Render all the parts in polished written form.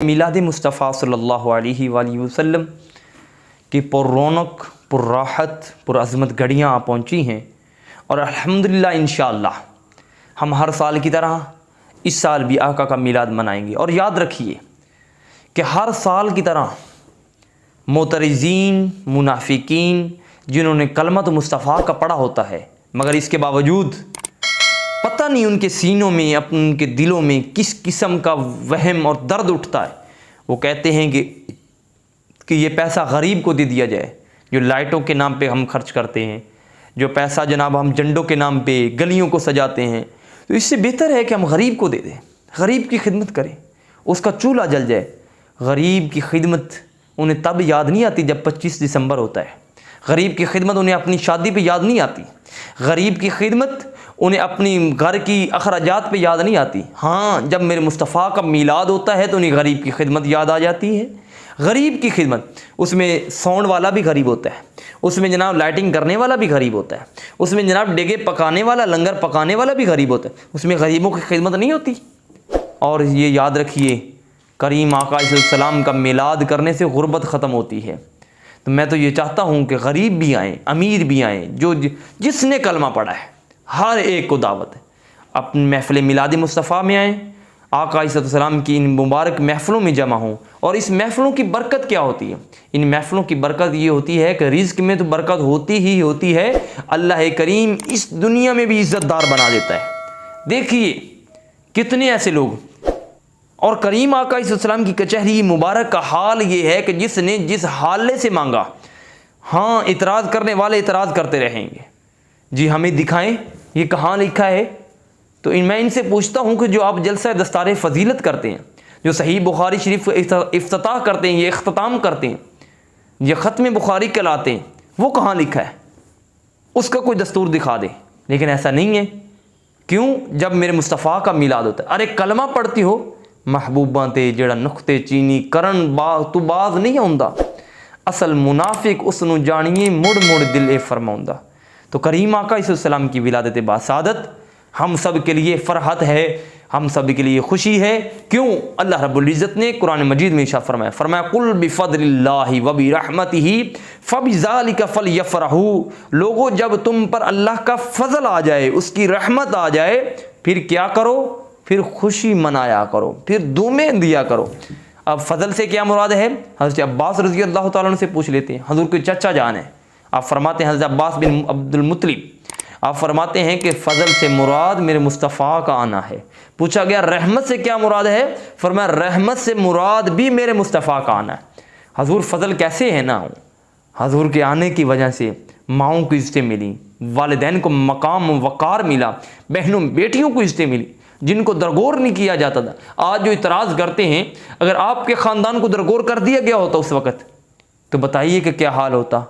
मिलाद मुस्तफ़ा सल्लल्लाहु अलैहि वसल्लम की पुररौनक, पुरराहत, पुरअज़मत घड़ियाँ आ पहुँची हैं और अल्हम्दुलिल्लाह इंशाअल्लाह हम हर साल की तरह इस साल भी आका का मिलाद मनाएंगे। और याद रखिए कि हर साल की तरह मोतरज़ीन, मुनाफिकीन जिन्होंने कलमत मुस्तफ़ा का पढ़ा होता है मगर इसके बावजूद पता नहीं उनके सीनों में, उनके दिलों में किस किस्म का वहम और दर्द उठता है, वो कहते हैं कि ये पैसा गरीब को दे दिया जाए। जो लाइटों के नाम पे हम खर्च करते हैं, जो पैसा जनाब हम झंडों के नाम पे गलियों को सजाते हैं, तो इससे बेहतर है कि हम गरीब को दे दें, गरीब की खिदमत करें, उसका चूल्हा जल जाए। गरीब की खिदमत उन्हें तब याद नहीं आती जब 25 दिसंबर होता है। गरीब की खिदमत उन्हें अपनी शादी पे याद नहीं आती। गरीब की खिदमत उन्हें अपनी घर की अखराजात पे याद नहीं आती। हाँ, जब मेरे मुस्तफ़ा का मिलाद होता है तो उन्हें गरीब की खिदमत याद आ जाती है। गरीब की खिदमत, उसमें साउंड वाला भी गरीब होता है, उसमें जनाब लाइटिंग करने वाला भी गरीब होता है, उसमें जनाब डेगे पकाने वाला, लंगर पकाने वाला भी गरीब होता है, उसमें गरीबों की खिदमत नहीं होती। और ये याद रखिए, करीम आका अलैहिस्सलाम का मिलाद करने से गुर्बत ख़त्म होती है। तो मैं तो ये चाहता हूँ कि गरीब भी आएँ, अमीर भी आएँ, जो जिसने कलमा पढ़ा है हर एक को दावत है अपनी महफ़िल मिलाद मुस्तफ़ा में आएँ, आका अलैहिस्सलाम की इन मुबारक महफ़िलों में जमा हों। और इस महफ़िलों की बरकत क्या होती है? इन महफ़िलों की बरकत ये होती है कि रिज़्क़ में तो बरकत होती ही होती है, अल्लाह करीम इस दुनिया में भी इज़्ज़तदार बना देता है। देखिए कितने ऐसे लोग, और करीम आका अलैहिस्सलाम की कचहरी मुबारक का हाल ये है कि जिसने जिस हाले से मांगा, हाँ, इतराज़ करने वाले इतराज़ करते रहेंगे, जी हमें दिखाएं ये कहाँ लिखा है। तो मैं इनसे पूछता हूँ कि जो आप जलसा दस्तार फ़जीलत करते हैं, जो सही बुखारी शरीफ इफ्तिताह करते हैं, ये इख्तिताम करते हैं, ये ख़त्म बुखारी कहलाते हैं, वो कहाँ लिखा है? उसका कोई दस्तूर दिखा दे। लेकिन ऐसा नहीं है। क्यों? जब मेरे मुस्तफ़ा का मिलाद होता है, अरे कलमा पढ़ती हो, महबूबा ते जड़ा नुख्ते चीनी करन बाग तू बाज नहीं आउंदा, असल मुनाफिक उसनू जानिए मुड़ मुड़ दिल ए फरमाउंदा। तो करीम आका अलैहिस्सलाम की विलादत बासादत हम सब के लिए फ़रहत है, हम सब के लिए खुशी है। क्यों? अल्लाह रब्बुल इज़्ज़त ने कुरान मजीद में इरशाद फरमाया कुल बिफ़द्लिल्लाहि व बिरहमतिही फ़बिज़ालिका फ़लयफ़रहू। लोगों, जब तुम पर अल्लाह का फ़ज़ल आ जाए, उसकी रहमत आ जाए, फिर क्या करो? फिर खुशी मनाया करो, फिर दुमें दिया करो। अब फ़ज़ल से क्या मुराद है? हज़रत अब्बास रज़ी अल्लाह तआला अन्हु से पूछ लेते हैं, हज़ूर के चचा जान है। आप फरमाते हैं, हज़रत अब्बास बिन अब्दुल मुत्तलिब, आप फरमाते हैं कि फ़ज़ल से मुराद मेरे मुस्तफ़ा का आना है। पूछा गया रहमत से क्या मुराद है? फरमाया रहमत से मुराद भी मेरे मुस्तफ़ा का आना है। हज़ूर फ़ज़ल कैसे है ना? हज़ूर के आने की वजह से माओं को इज़्ज़तें मिली, वालिदैन को मकाम वक़ार मिला, बहनों बेटियों को इज़्ज़तें मिली जिनको दरगोर नहीं किया जाता था। आज जो इतराज़ करते हैं, अगर आपके ख़ानदान को दरगोर कर दिया गया होता उस वक़्त, तो बताइए कि क्या हाल होता।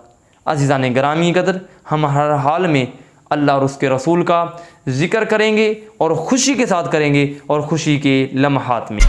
अज़ीज़ान गिरामी कदर, हम हर हाल में अल्लाह और उसके रसूल का ज़िक्र करेंगे और ख़ुशी के साथ करेंगे, और ख़ुशी के लम्हात में।